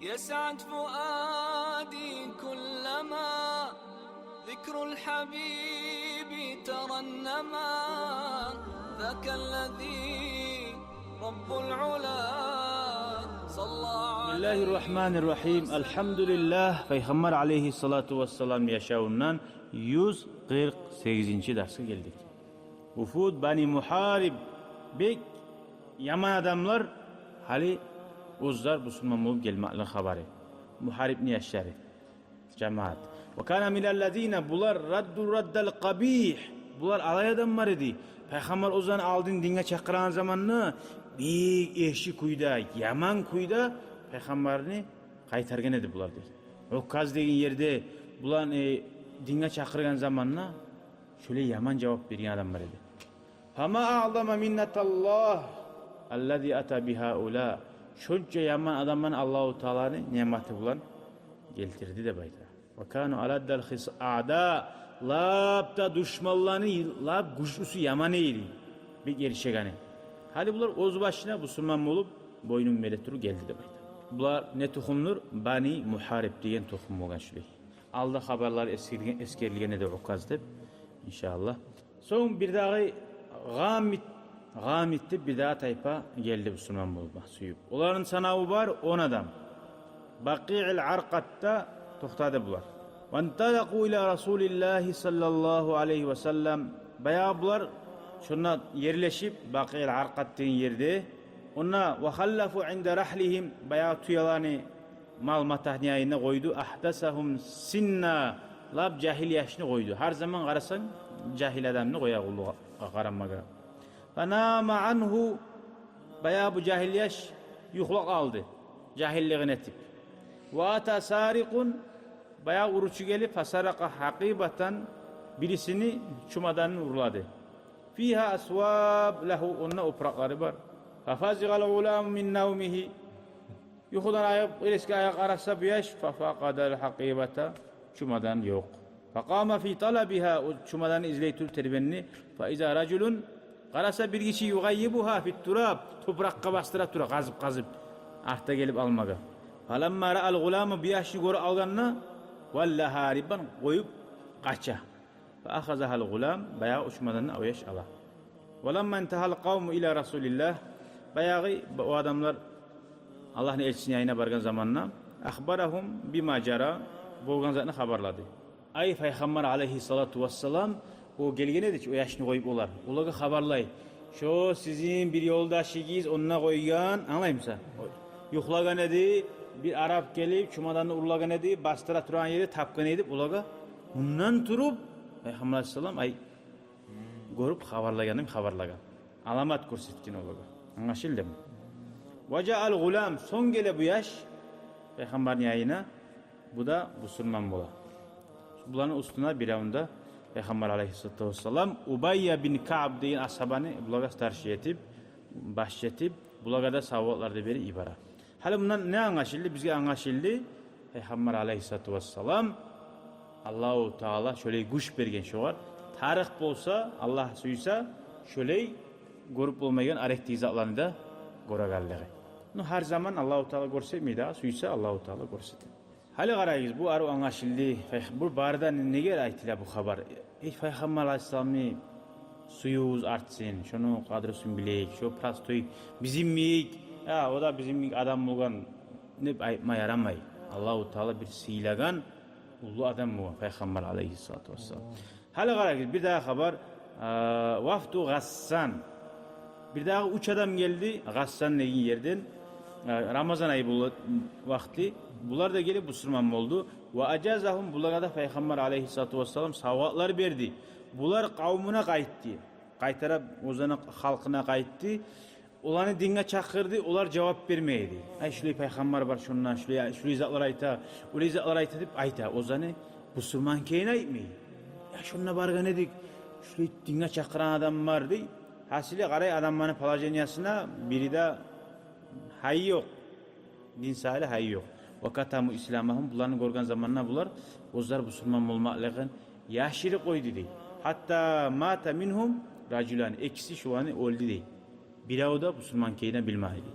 يسعد فؤادي كلما ذكر الحبيب ترنما ذاك الذي رب العلا صلى عليه. Bismillahirrahmanirrahim. Elhamdülillah. Peygamber aleyhissalatu vesselam yaşağından 148. derse geldik. Ufud Bani Muharib bek yaman adamlar hali uzlar Müslüman olup gelmekle haberi. Muharib ni yaşarı cemaat. Ve kana minellezine bular raddal qabih. Bular alay adamlar idi. Peygamber ozan aldın dinge çakıran zamanını bir eşi kuyda, yaman kuyda Peygamberini kaytargan edi bular deydi. Okkaz degen yerde bular dinge çakırgan zamanına şöyle yaman cevap bergen adamlar edi. Fama a'zama minnatallah allazi ata bihaula. Şunca yaman adamman Allahu Teala'nın nimeti bulan geltirdi de bayta. Ve kanu aladdal a'da labda düşmanlarını lab güçlüsü yaman eydi. Bir gerçekani. Hali bular oz başına Müslüman olup boynun meleturu geldi de bayta. Bular ne tohumdur? Bani Muharib diyen tohum olgan şulay. Alda haberler eskerligene de ukaz deb inşallah. Son bir dağı Gamit'te bir daha tayfa geldi Müslüman olma suyup. Onların sanavı var 10 adam. Baqi'il Arqat'ta toxtadı bular. Vantalaku ila Resulillahi sallallahu aleyhi ve sellem. Bayağı bular şuna yerleşip Baqi'il Arqat'ın yerde. Ona ve hallafu inde rahlihim bayağı tuyalarını mal matahniyayına koydu. Ahdasahum sinna lab cahil yaşını koydu. Her zaman karasan cahil adamını koya kulluğa karanmaga. Fanama anhu bayağı bu cahil yaş yuhlak aldı. Cahilliğine tip. Ve ata sarikun bayağı uruçu gelip fasaraka hakibatan birisini çumadanını urladı. Fiha aswab lehu onna oprakları var. Fafazigal ulam min navmihi yuhudan ayak iriski ayak arasa biyaş fafaqadal hakibata çumadan yok. Faqama fi talabiha çumadanı izleytür terbenini fa iza raculun qarasa bir kişi yugayyibuha fit turab toprakka bastıra tura kazıp artta gelip almaga. Falamma ra'al gulamı biyaşni gör alganna valla hariban koyup kaça. Fa akhazahal gulam bayağı uçmadanı avayaş ala. Velamma intahal kavmu ila Rasulillah bayağı o adamlar Allah'ın elçisinin yayına bargan zamanına akhbarahum bima jara bolgan zatını haberladı. Ay Peygamber aleyhissalatu vesselam o gelgene de o yaşını koyup olar. Olaga haberlay. Şu sizin bir yoldaşınız onunla koygan anlaymışsa. Yuhlagan edi bir Arap gelip çumadanı urlagan edi bastıra turan yeri tapkan edip olaga ondan turup Peygamber aleyhissalam ay görüp haberlagan. Alamat görsetkin olaga. Anlaşıldı mı? Vaca'al gulam son gele bu yaş Peygamberin yayına bu da Müslüman bola. Bunların üstüne bir anda Peygamber aleyhissalatu vesselam Ubayya bin Ka'b deyin ashabanı bulaga starşı etip başletip bulaga da savatlarda beri ibara. Hali bundan ne anlaşıldı? Bizge anlaşıldı. Peygamber aleyhissalatu vesselam Allahu Teala şöyle güç bergen şu var. Tarih bolsa Allah suysa şöyle görüp olmayan arekti zatlarını da göregalleri. Her zaman Allahu Teala görsetmeydi. Suysa Allahu Teala görsetir. Hali qarayız bu arı anlaşıldı. Bu barda neger aytila bu haber? Peygamber aleyhisselam'ı suyuz artsın. Şunu kadrosun bileyik. Şu prastoy bizim miyik? Ya o da bizim adam olgan ne aytma yaramay. Allahu Teala bir silagan ulu adam mı Peygamber aleyhissalatu vesselam. Hali qarayız bir daha haber Vafdu Gassan. Bir daha 3 adam geldi Gassan degen yerden. Ramazan ayı bu vakti bunlar da gelip Müslüman oldu. Ve acazahum bunlara da Peygamber aleyhissalatu vesselam savatlar verdi. Bunlar kavmuna kayıttı. Kaytarıp ozana halkına kayıttı. Olanı dinge çakırdı. Onlar cevap vermeydi. Ay şöyle Peygamber var şundan şöyle izatlar ayta. O izatlar ayta deyip ayta. Ozanı Müslüman keyine aytmıyor. Ya şununla bargan edik. Şöyle dinge çakıran adam var dey. Hasili qaray adammanın palajeniyasına biri de hay yok. Din sahibi hay yok. Vakatamu İslamahum bunların görgen zamanına bular ozlar Müslüman olmaklarken yaşırı koydu dey. Hatta mata minhum raculan ikisi şu an öldü dey. Biri o da Müslüman keyine bilmahidi.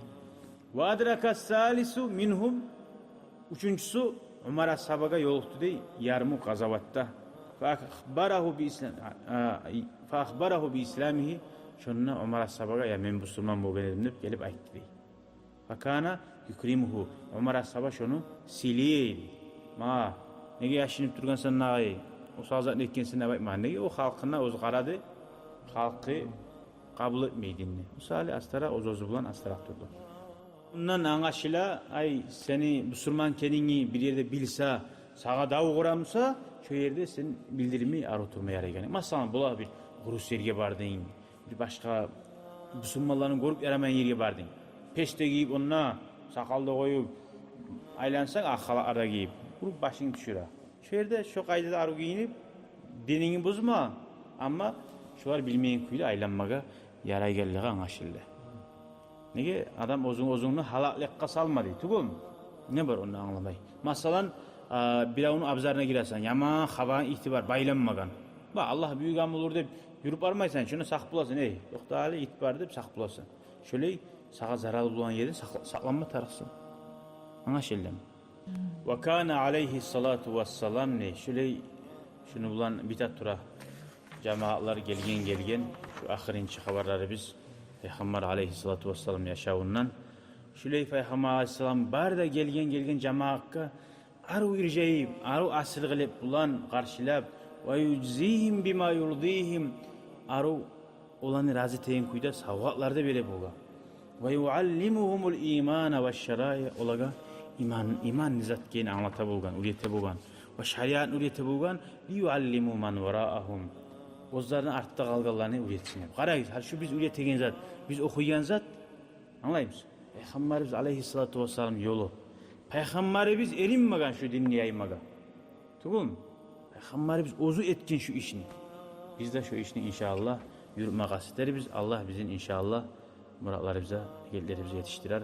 Ve adraka salisu minhum Üçüncüsü Ömer Ashabaga yoluqtu dey yarmu gazavatta. Fa'akhbarahu bi islamihi şonna Ömer Ashabaga ya men musulman bolgan edim dep gelip aytdı dey. Fakana yukrimuhu Ömer Ashaba şonu siliydi. Ma nege yaşınıp turgansan nagay o sazat etkensin ne baytma nege o halkına öz qarady halkı kabul etmeydinni. Misali astara ozozu bilan astarak durdu. Bundan angaşıla ay seni musulman kenini bir yerde bilse sağa dağı kuramsa şu yerde sen bildirimi aruturma yaraygan. Masalan bula bir Rus yerge bardın, bir başka musulmanların görüp yaramayan yerge bardın. Peşte giyip onunla sakalda koyup aylansak akhala ara giyip vurup başını düşüre. Şu yerde şu kayda arı giyinip dinini bozma ama şular bilmeyen kuyla aylanmaga yarayganlığı angaşıldı. Nege adam ozunu halaklıkka salmadı. Tugum. Ne var onu anlamay. Masalan bir onu abzarına girersen yaman havan itibar baylanmagan. Ba Allah büyük am olur dep yürüp barmaysan şunu sak bulasın ey. Yokta hali itibar dep sak bulasın. Şöyle sağa zarar bulan yerden saklanma tarıksın. Anlaşıldı. Ve kana aleyhi salatu vesselam ne? Şöyle şunu bulan bitat tura cemaatlar gelgen şu ahirinci haberleri biz Peygamber aleyhissalatu vesselam yaşavundan şuley Peygamber aleyhissalam barda gelgen cemaatga aru irjeyip aru asırgılep bulan karşılap ve yüczihim bima yurdihim aru olanı razı teyin kuyda savgatlarda bere boga ve yuallimuhumul imana ve şerai olaga iman nizatken anlata bulgan uriyete bulgan ve şariat uriyete bulgan li yuallimu man veraahum Ozların artta kalgalarını üretsinler. Qarayız, şu biz üretegen zat, biz okuyan zat, anlayımız. Peygamberimiz aleyhissalatu vesselam yolu. Peygamberimiz erinmagan şu dinni yaymaga. Tugum. Peygamberimiz ozu etkin şu işini. Biz de şu işini inşallah yürütme gazetleriz. Allah bizim inşallah muratlarımıza, gelirlerimize yetiştirer.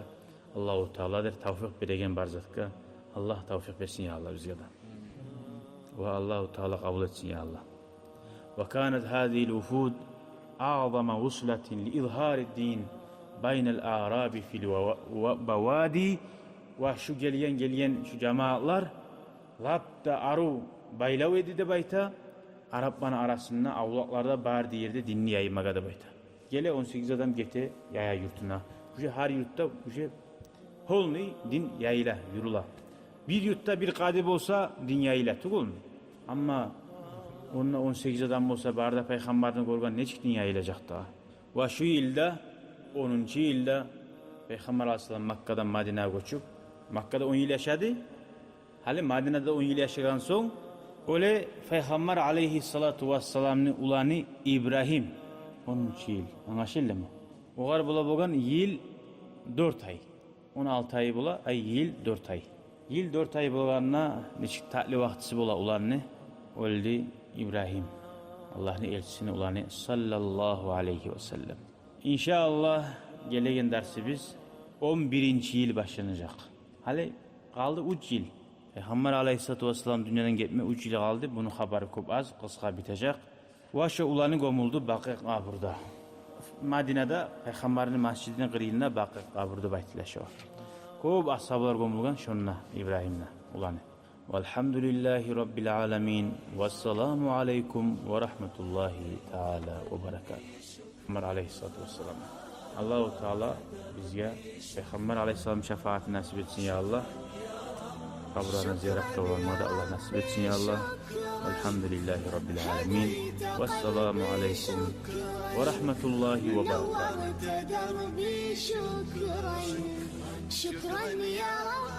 Allahu Teala'dır, tevfik beregen barzatka. Allah tevfik versin ya Allah bizge de. Ve Allahu Teala kabul etsin ya Allah. وكانت هذه الوفود أعظم وصلة لإظهار الدين بين الأعراب في البوادي وشو gelyen şu cemaatler lapta aru baylav edide bayta Arap bana arasında avlaklarda bağırdı yerde dinli yaymaga da bayta. Gele 18 adam gete yaya yurtuna. Bu her yurtta bu holni din yayla yurula. Bir yurtta bir kadib olsa din yayla tugul mu? Ama onunla 18 adam olsa barda peygamberden görgen neçik dünya ilecek daha. Ve şu yılda 10. yılda Peygamber Aleyhisselam Makka'dan Madine'ye göçüp Makka'da 10 yıl yaşadı. Hali Madine'de 10 yıl yaşayan son öyle Peygamber Aleyhissalatu Vesselam'ın ulanı İbrahim 10. yıl. Anlaşıldı mı? O kadar bula bogan yıl 4 ay. 16 ay bula ay yıl 4 ay. Yıl 4 ay bulganına neçik tatlı vaktisi bula ulanı öldü İbrahim. Allah'ın elçisini ulanı sallallahu aleyhi ve sellem. İnşallah gelegen dersimiz 11. yıl başlanacak. Hali kaldı 3 yıl. Peygamber aleyhissalatu vesselam dünyadan gitme 3 yıl kaldı. Bunun haberi çok az, kısa bitecek. Ve şu ulanı gömüldü Bakı kaburda. Madine'de Peygamber'in mescidinin kırıyında Bakı kaburda baytileşiyor. Çok ashablar gömülgen şunla İbrahim'le ulanı. Velhamdülillahi Rabbil alemin. Vesselamu aleykum ve rahmetullahi teala ve berekatuhu. Peygamber aleyhissalatu vesselam. Allah-u Teala bizge Peygamber aleyhisselam şefaati nasip etsin ya Allah. Kabrarına ziyarette olmadı Allah nasip etsin ya Allah. Elhamdülillahi Rabbil alemin. Vesselamu aleykum ve rahmetullahi ve berekatuhu. شكرا يا رب